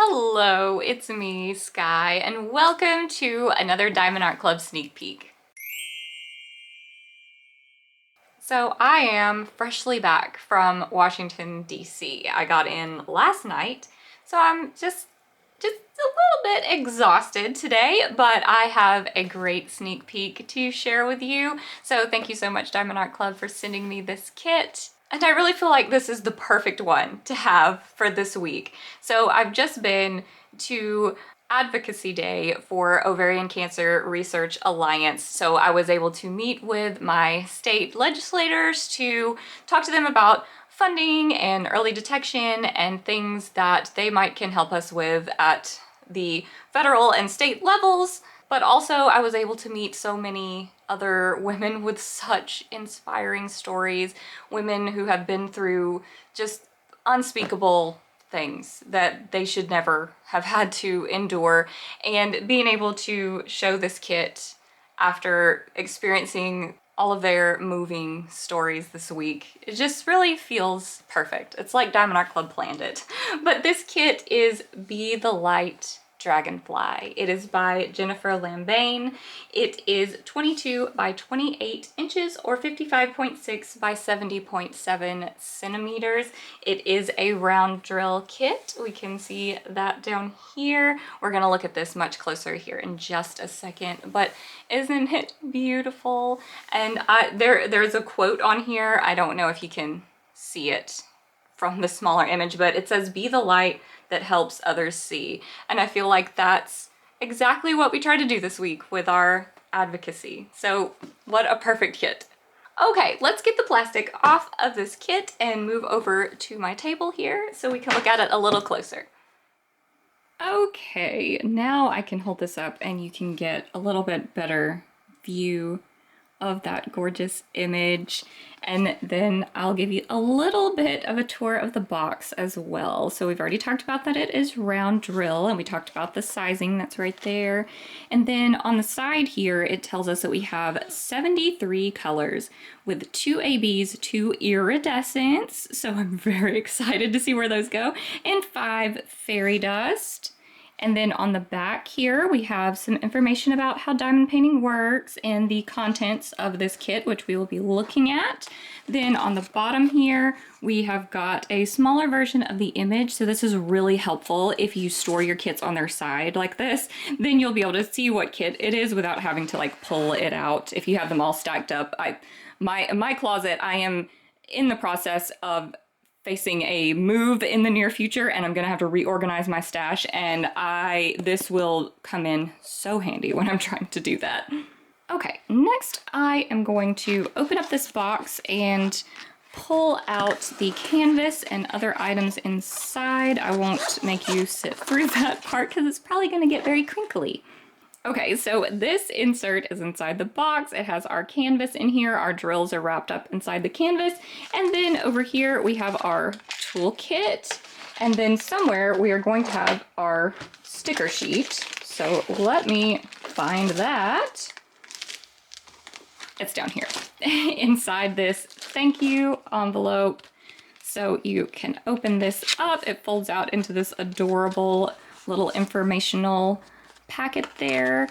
Hello, it's me, Sky, and welcome to another Diamond Art Club sneak peek. So I am freshly back from Washington, D.C. I got in last night, so I'm just a little bit exhausted today, but I have a great sneak peek to share with you. So thank you so much, Diamond Art Club, for sending me this kit. And I really feel like this is the perfect one to have for this week. So I've just been to Advocacy Day for Ovarian Cancer Research Alliance. So I was able to meet with my state legislators to talk to them about funding and early detection and things that they can help us with at the federal and state levels. But also I was able to meet so many other women with such inspiring stories, women who have been through just unspeakable things that they should never have had to endure, and being able to show this kit after experiencing all of their moving stories this week, it just really feels perfect. It's like Diamond Art Club planned it. But this kit is Be the Light Dragonfly. It is by Jennifer Lambein. It is 22 by 28 inches or 55.6 by 70.7 centimeters. It is a round drill kit. We can see that down here. We're gonna look at this much closer here in just a second, but isn't it beautiful? And there's a quote on here. I don't know if you can see it from the smaller image, but it says, "Be the light that helps others see." And I feel like that's exactly what we try to do this week with our advocacy. So what a perfect kit. Okay, let's get the plastic off of this kit and move over to my table here so we can look at it a little closer. Okay, now I can hold this up and you can get a little bit better view of that gorgeous image, and then I'll give you a little bit of a tour of the box as well. So we've already talked about that it is round drill, and we talked about the sizing that's right there. And then on the side here it tells us that we have 73 colors with 2 ABs, 2 iridescents, so I'm very excited to see where those go, and 5 fairy dust. And then on the back here, we have some information about how diamond painting works and the contents of this kit, which we will be looking at. Then on the bottom here, we have got a smaller version of the image. So this is really helpful if you store your kits on their side like this, then you'll be able to see what kit it is without having to like pull it out. If you have them all stacked up, my closet, I am in the process of facing a move in the near future, and I'm gonna have to reorganize my stash, and this will come in so handy when I'm trying to do that. Okay, next I am going to open up this box and pull out the canvas and other items inside. I won't make you sit through that part because it's probably gonna get very crinkly. Okay, so this insert is inside the box. It has our canvas in here. Our drills are wrapped up inside the canvas. And then over here we have our toolkit. And then somewhere we are going to have our sticker sheet. So let me find that. It's down here inside this thank you envelope. So you can open this up. It folds out into this adorable little informational packet there,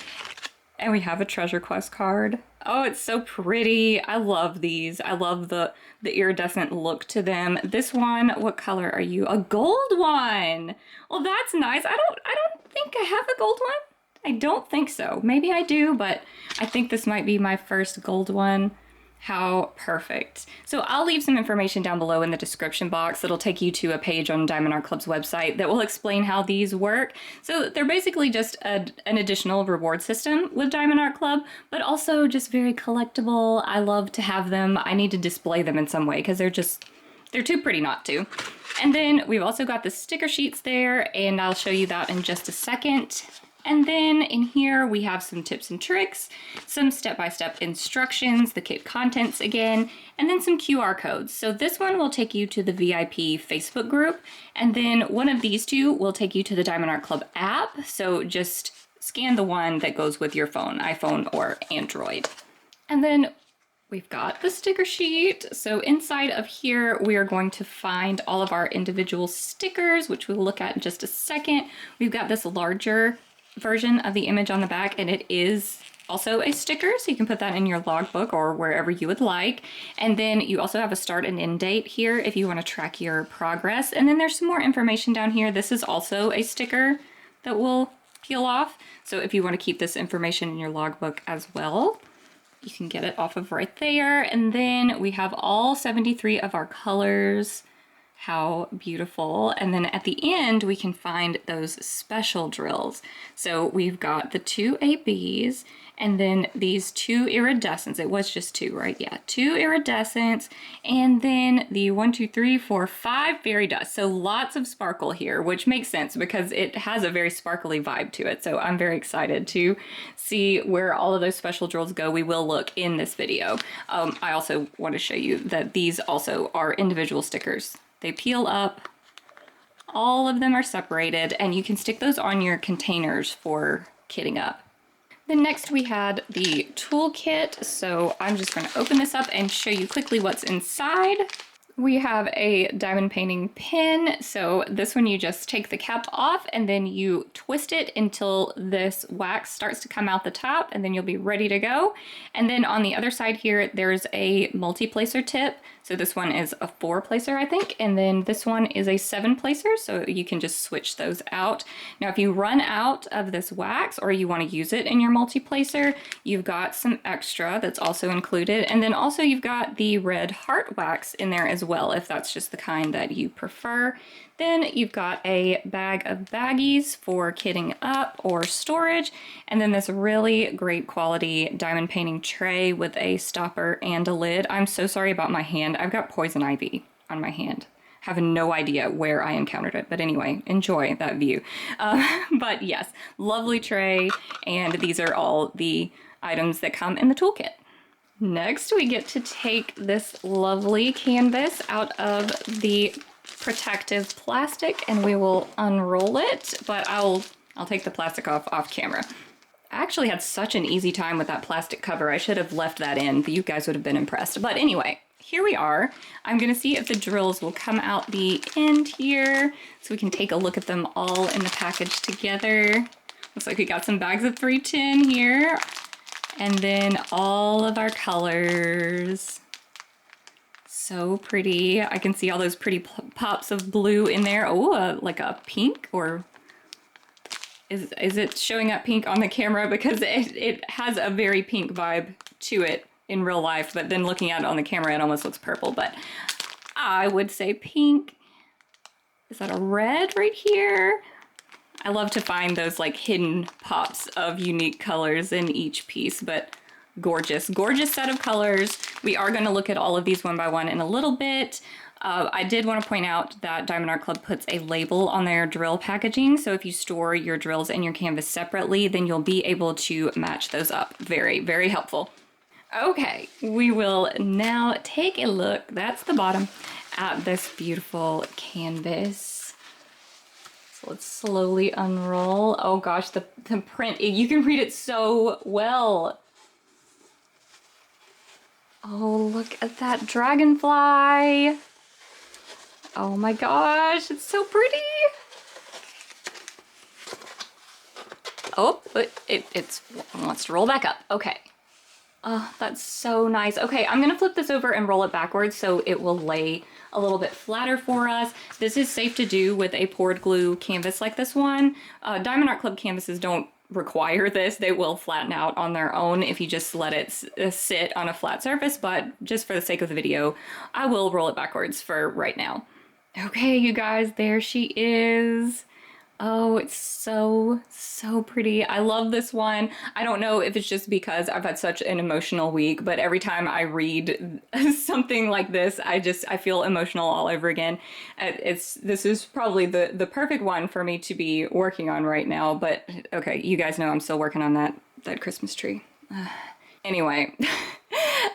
and we have a treasure quest card. Oh, it's so pretty. I love these. I love the iridescent look to them. This one, what color are you? A gold one. Well, that's nice. I don't think I have a gold one. I don't think so. Maybe I do, but I think this might be my first gold one. How perfect. So I'll leave some information down below in the description box that'll take you to a page on Diamond Art Club's website that will explain how these work. So they're basically just an additional reward system with Diamond Art Club, but also just very collectible. I love to have them. I need to display them in some way because they're too pretty not to. And then we've also got the sticker sheets there, and I'll show you that in just a second. And then in here we have some tips and tricks, some step-by-step instructions, the kit contents again, and then some QR codes. So this one will take you to the VIP Facebook group, and then one of these two will take you to the Diamond Art Club app. So just scan the one that goes with your phone, iPhone or Android. And then We've got the sticker sheet. So inside of here, we are going to find all of our individual stickers, which we'll look at in just a second. We've got this larger version of the image on the back, and it is also a sticker, so you can put that in your logbook or wherever you would like. And then you also have a start and end date here if you want to track your progress. And then there's some more information down here. This is also a sticker that will peel off. So if you want to keep this information in your logbook as well, you can get it off of right there. And then we have all 73 of our colors. How beautiful. And then at the end, we can find those special drills. So we've got the 2 ABs and then these 2 iridescents. It was just 2, right? Yeah, 2 iridescents. And then the 1, 2, 3, 4, 5 fairy dust. So lots of sparkle here, which makes sense because it has a very sparkly vibe to it. So I'm very excited to see where all of those special drills go. We will look in this video. I also want to show you that these also are individual stickers. They peel up, all of them are separated, and you can stick those on your containers for kitting up. Then next we had the toolkit, so I'm just going to open this up and show you quickly what's inside. We have a diamond painting pin, so this one you just take the cap off and then you twist it until this wax starts to come out the top, and then you'll be ready to go. And then on the other side here, there's a multi-placer tip. So this one is a 4-placer, I think, and then this one is a 7-placer, so you can just switch those out. Now, if you run out of this wax or you want to use it in your multi-placer, you've got some extra that's also included, and then also you've got the red heart wax in there as well, if that's just the kind that you prefer. Then you've got a bag of baggies for kitting up or storage, and then this really great quality diamond painting tray with a stopper and a lid. I'm so sorry about my hand. I've got poison ivy on my hand. Have no idea where I encountered it, but anyway, enjoy that view. But yes, lovely tray, and these are all the items that come in the toolkit. Next, we get to take this lovely canvas out of the protective plastic and we will unroll it, but I'll take the plastic off camera. I actually had such an easy time with that plastic cover. I should have left that in, but you guys would have been impressed. But anyway, here we are. I'm gonna see if the drills will come out the end here so we can take a look at them all in the package together. Looks like we got some bags of 310 here, and then all of our colors. So pretty. I can see all those pretty pops of blue in there. Oh, like a pink, or is it showing up pink on the camera? Because it has a very pink vibe to it in real life, but then looking at it on the camera, it almost looks purple, but I would say pink. Is that a red right here? I love to find those like hidden pops of unique colors in each piece, but gorgeous, gorgeous set of colors. We are going to look at all of these one by one in a little bit. I did want to point out that Diamond Art Club puts a label on their drill packaging, so if you store your drills and your canvas separately, then you'll be able to match those up. Very, very helpful. Okay, we will now take a look, that's the bottom, at this beautiful canvas. So let's slowly unroll. Oh gosh, the print, you can read it so well. Oh, look at that dragonfly. Oh my gosh, it's so pretty. Oh, it wants to roll back up. Okay. Oh, that's so nice. Okay, I'm gonna flip this over and roll it backwards so it will lay a little bit flatter for us. This is safe to do with a poured glue canvas like this one. Diamond Art Club canvases don't require this. They will flatten out on their own if you just let it sit on a flat surface, but just for the sake of the video, I will roll it backwards for right now. Okay, you guys, there she is. Oh, it's so, so pretty. I love this one. I don't know if it's just because I've had such an emotional week, but every time I read something like this, I feel emotional all over again. This is probably the perfect one for me to be working on right now, but okay, you guys know I'm still working on that Christmas tree. Anyway,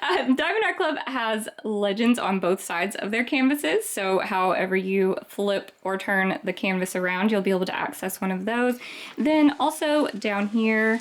Diamond Art Club has legends on both sides of their canvases, so however you flip or turn the canvas around, you'll be able to access one of those. Then also down here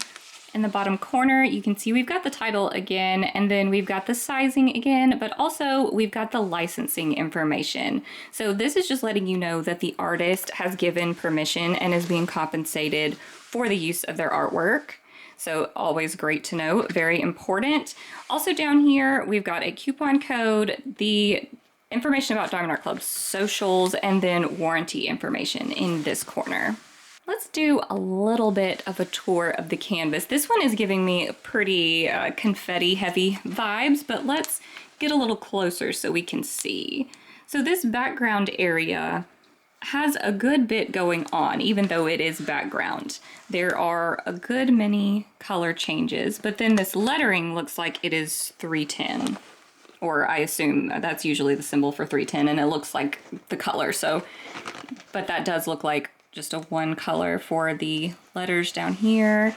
In the bottom corner, you can see we've got the title again, and then we've got the sizing again, but also we've got the licensing information. So this is just letting you know that the artist has given permission and is being compensated for the use of their artwork. So always great to know, very important. Also down here, we've got a coupon code, the information about Diamond Art Club's socials, and then warranty information in this corner. Let's do a little bit of a tour of the canvas. This one is giving me pretty confetti heavy vibes, but let's get a little closer so we can see. So this background area has a good bit going on, even though it is background. There are a good many color changes, but then this lettering looks like it is 310. Or I assume that's usually the symbol for 310, and it looks like the color. So, but that does look like just a one color for the letters down here.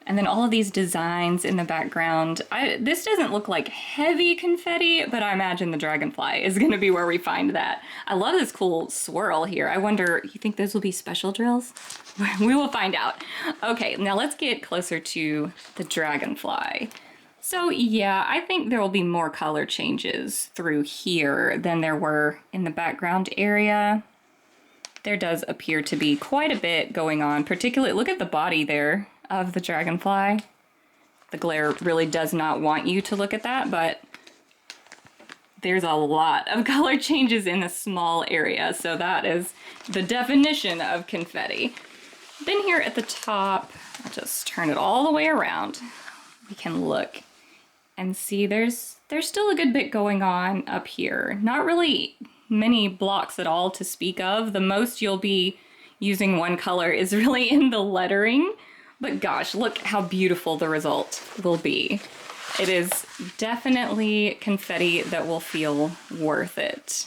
And then all of these designs in the background. This doesn't look like heavy confetti, but I imagine the Dragonfly is gonna be where we find that. I love this cool swirl here. I wonder, you think those will be special drills? We will find out. Okay, now let's get closer to the Dragonfly. So yeah, I think there will be more color changes through here than there were in the background area. There does appear to be quite a bit going on, particularly, look at the body there of the Dragonfly. The glare really does not want you to look at that, but there's a lot of color changes in a small area, so that is the definition of confetti. Then here at the top, I'll just turn it all the way around. We can look and see there's still a good bit going on up here. Not really many blocks at all to speak of. The most you'll be using one color is really in the lettering, but gosh, look how beautiful the result will be. It is definitely confetti that will feel worth it.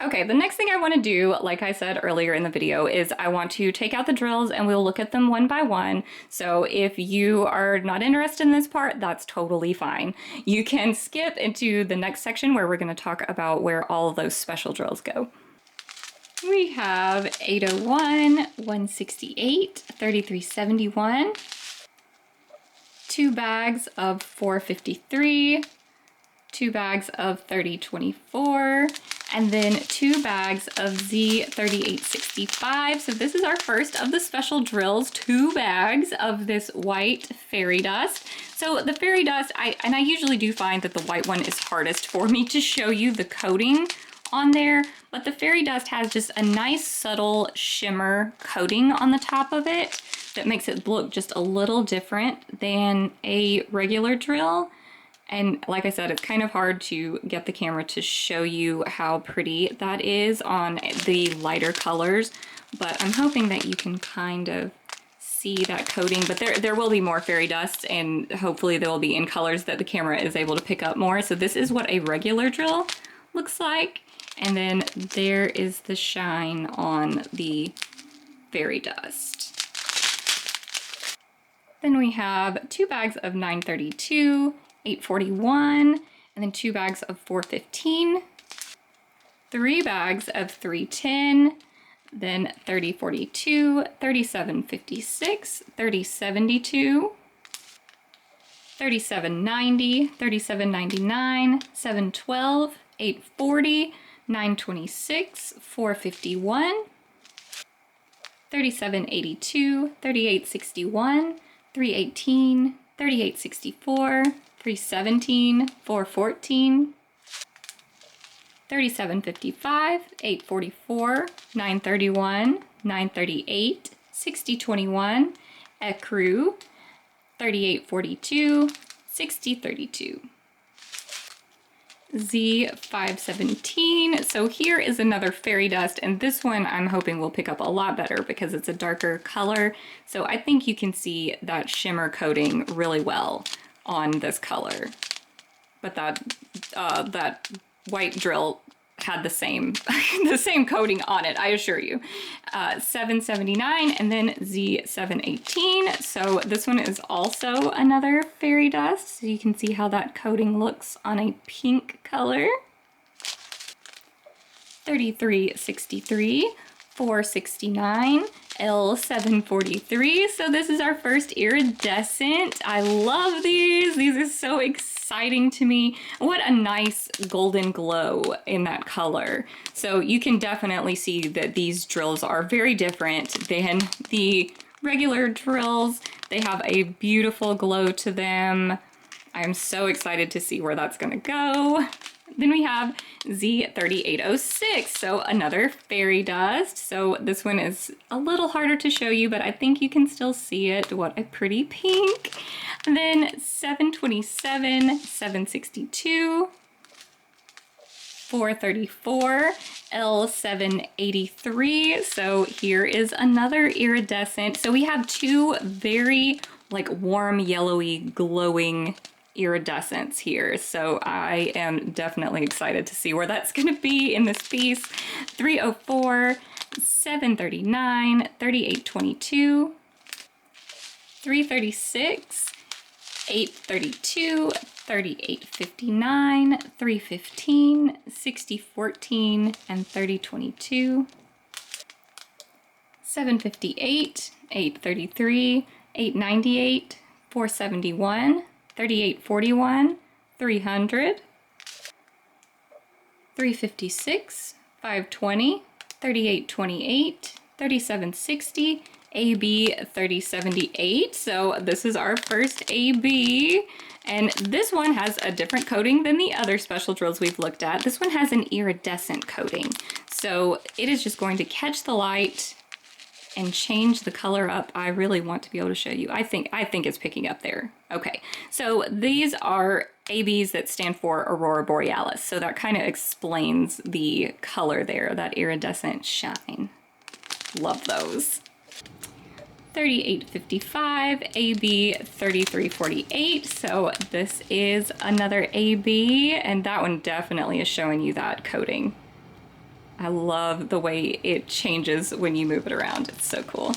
Okay, the next thing I want to do, like I said earlier in the video, is I want to take out the drills and we'll look at them one by one. So if you are not interested in this part, that's totally fine. You can skip into the next section where we're going to talk about where all of those special drills go. We have 801, 168, 3371, 2 bags of 453, 2 bags of 3024, and then 2 bags of Z3865. So this is our first of the special drills, 2 bags of this white fairy dust. So the fairy dust, I usually do find that the white one is hardest for me to show you the coating on there, but the fairy dust has just a nice subtle shimmer coating on the top of it that makes it look just a little different than a regular drill. And like I said, it's kind of hard to get the camera to show you how pretty that is on the lighter colors, but I'm hoping that you can kind of see that coating. But there will be more fairy dust, and hopefully they will be in colors that the camera is able to pick up more. So this is what a regular drill looks like. And then there is the shine on the fairy dust. Then we have 2 bags of 932, 841, and then 2 bags of 415, 3 bags of 310, then 3042, 3756, 3072, 3790, 3799, 712, 840, 926, 451, 3782, 3861, 318, 3864, 317, 414, 3755, 844, 931, 938, 6021, Ecru, 3842, 6032. Z517. So here is another fairy dust, and this one I'm hoping will pick up a lot better because it's a darker color. So I think you can see that shimmer coating really well on this color. But that white drill had the same the same coating on it, I assure you. 779 and then Z718. So this one is also another fairy dust. So you can see how that coating looks on a pink color. 3363, 469, L743. So this is our first iridescent. I love these. These are so exciting to me. What a nice golden glow in that color. So you can definitely see that these drills are very different than the regular drills. They have a beautiful glow to them. I'm so excited to see where that's gonna go. Then we have Z3806, so another fairy dust. So this one is a little harder to show you, but I think you can still see it. What a pretty pink. And then 727, 762, 434, L783. So here is another iridescent. So we have two very like warm, yellowy, glowing iridescence here. So I am definitely excited to see where that's going to be in this piece. 304, 739, 3822, 336, 832, 3859, 315, 6014, and 3022, 758, 833, 898, 471, 3841, 300, 356, 520, 3828, 3760, AB 3078. So this is our first AB, and this one has a different coating than the other special drills we've looked at. This one has an iridescent coating, so it is just going to catch the light and change the color up. I really want to be able to show you. I think it's picking up there. Okay, so these are ABs that stand for Aurora Borealis. So that kind of explains the color there, that iridescent shine. Love those. 3855, AB 3348. So this is another AB, and that one definitely is showing you that coating. I love the way it changes when you move it around. It's so cool.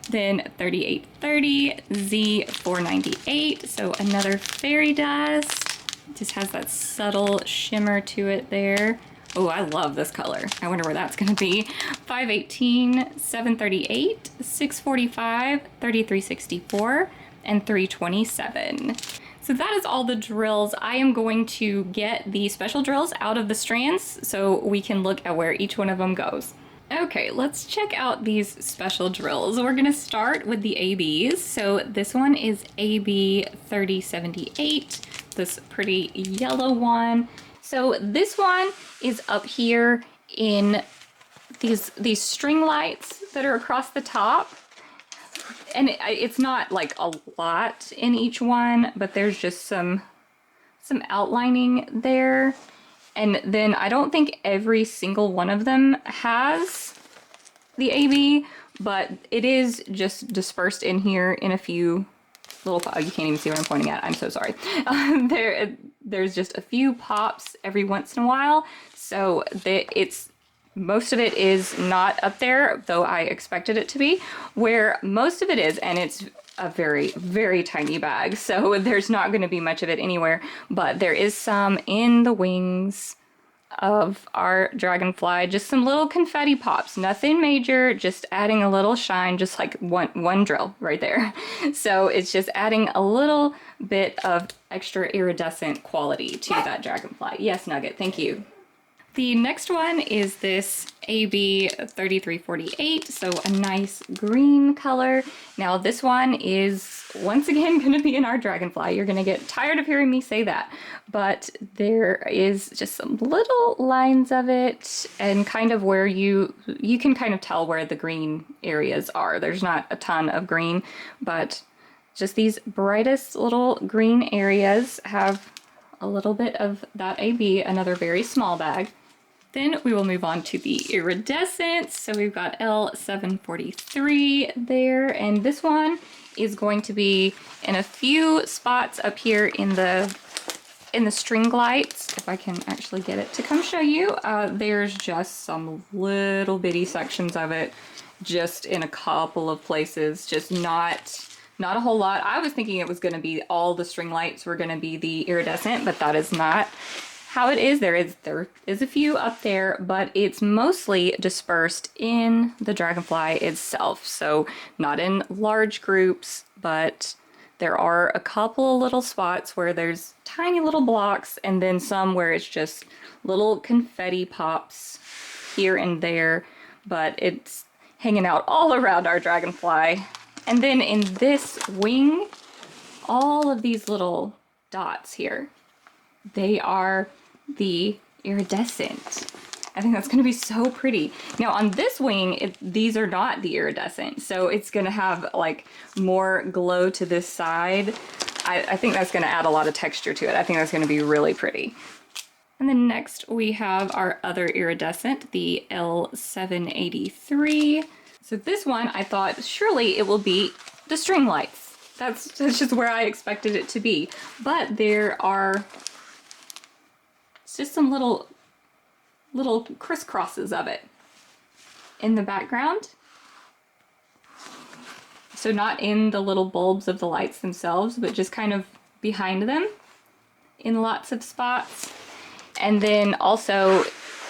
Then 3830, Z498. So another fairy dust. Just has that subtle shimmer to it there. Oh, I love this color. I wonder where that's gonna be. 518, 738, 645, 3364, and 327. So that is all the drills. I am going to get the special drills out of the strands so we can look at where each one of them goes. Okay, let's check out these special drills. We're gonna start with the ABs. So this one is AB 3078, this pretty yellow one. So this one is up here in these string lights that are across the top. And it's not like a lot in each one, but there's just some outlining there. And then I don't think every single one of them has the AB, but it is just dispersed in here in a few little, oh, you can't even see what I'm pointing at. I'm so sorry. There's just a few pops every once in a while. So most of it is not up there, though I expected it to be. Where most of it is, and it's a very, very tiny bag, so there's not going to be much of it anywhere, but there is some in the wings of our Dragonfly, just some little confetti pops, nothing major, just adding a little shine, just like one drill right there. So it's just adding a little bit of extra iridescent quality to that Dragonfly. Yes, Nugget, thank you. The next one is this AB 3348, so a nice green color. Now this one is once again going to be in our Dragonfly. You're going to get tired of hearing me say that, but there is just some little lines of it, and kind of where you can kind of tell where the green areas are. There's not a ton of green, but just these brightest little green areas have a little bit of that AB, another very small bag. Then we will move on to the iridescent. So we've got L743 there, and this one is going to be in a few spots up here in the string lights. If I can actually get it to come show you, there's just some little bitty sections of it, just in a couple of places, just not a whole lot. I was thinking it was going to be all the string lights were going to be the iridescent, but that is not how it is, there is a few up there, but it's mostly dispersed in the Dragonfly itself. So not in large groups, but there are a couple of little spots where there's tiny little blocks, and then some where it's just little confetti pops here and there, but it's hanging out all around our Dragonfly. And then in this wing, all of these little dots here, they are the iridescent. I think that's going to be so pretty. Now on this wing, these are not the iridescent, so it's going to have like more glow to this side. I think that's going to add a lot of texture to it. I think that's going to be really pretty. And then next we have our other iridescent, the L783. So this one, I thought surely it will be the string lights. That's just where I expected it to be. But there are just some little crisscrosses of it in the background. So not in the little bulbs of the lights themselves, but just kind of behind them in lots of spots. And then also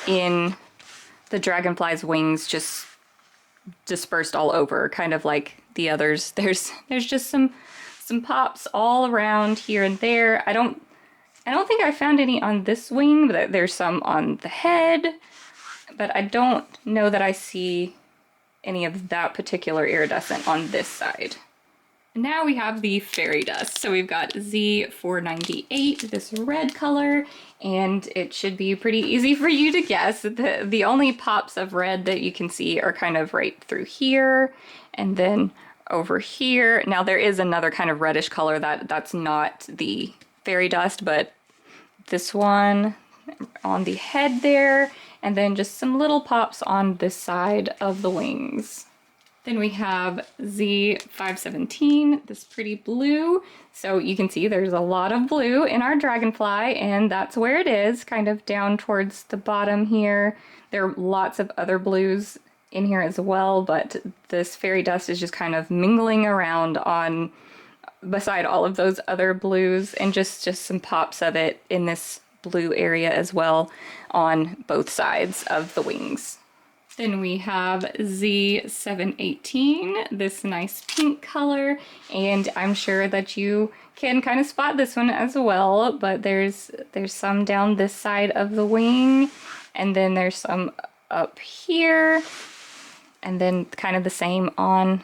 in the Dragonfly's wings, just dispersed all over, kind of like the others. There's just some pops all around here and there. I don't think I found any on this wing, but there's some on the head, but I don't know that I see any of that particular iridescent on this side. Now we have the fairy dust. So we've got Z498, this red color, and it should be pretty easy for you to guess. The only pops of red that you can see are kind of right through here, and then over here. Now there is another kind of reddish color that's not the fairy dust, but this one on the head there, and then just some little pops on this side of the wings. Then we have Z517, this pretty blue. So you can see there's a lot of blue in our Dragonfly, and that's where it is, kind of down towards the bottom here. There are lots of other blues in here as well, but this fairy dust is just kind of mingling around on beside all of those other blues, and just some pops of it in this blue area as well on both sides of the wings. Then we have Z718, this nice pink color, and I'm sure that you can kind of spot this one as well, but there's some down this side of the wing, and then there's some up here, and then kind of the same on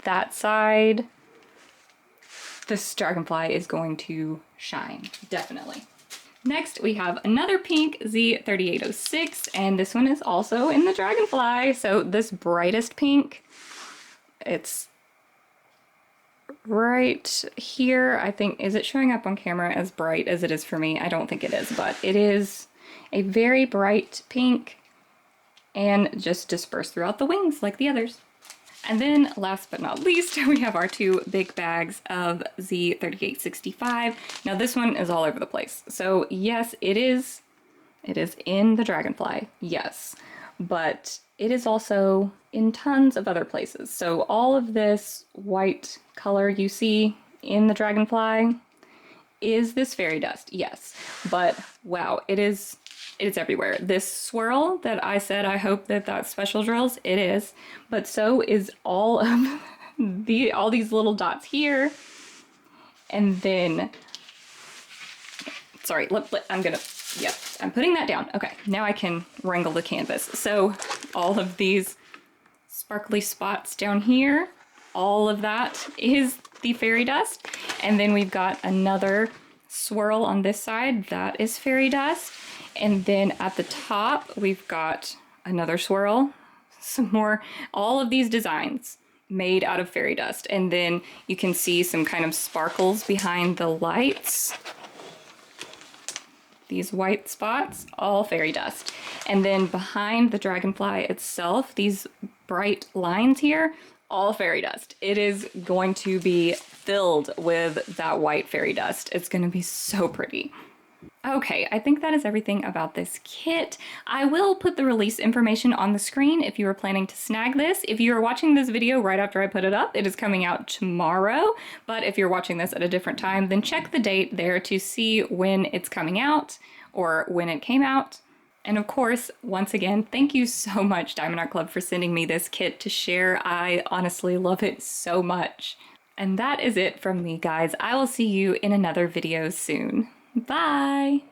that side. This Dragonfly is going to shine, definitely. Next, we have another pink, Z3806, and this one is also in the Dragonfly. So this brightest pink, it's right here. I think, is it showing up on camera as bright as it is for me? I don't think it is, but it is a very bright pink and just dispersed throughout the wings like the others. And then last but not least, we have our two big bags of Z3865. Now this one is all over the place. So yes, it is in the Dragonfly, yes, but it is also in tons of other places. So all of this white color you see in the Dragonfly is this fairy dust, yes, but wow, it is everywhere. This swirl that I said, I hope that's special drills, it is, but so is all of all these little dots here. And then, sorry, I'm putting that down. Okay, now I can wrangle the canvas. So all of these sparkly spots down here, all of that is the fairy dust. And then we've got another swirl on this side, that is fairy dust. And then at the top, we've got another swirl, some more, all of these designs made out of fairy dust. And then you can see some kind of sparkles behind the lights. These white spots, all fairy dust. And then behind the Dragonfly itself, these bright lines here, all fairy dust. It is going to be filled with that white fairy dust. It's going to be so pretty. Okay, I think that is everything about this kit. I will put the release information on the screen if you are planning to snag this. If you are watching this video right after I put it up, it is coming out tomorrow. But if you're watching this at a different time, then check the date there to see when it's coming out. or when it came out. And of course, once again, thank you so much, Diamond Art Club, for sending me this kit to share. I honestly love it so much. And that is it from me, guys. I will see you in another video soon. Bye!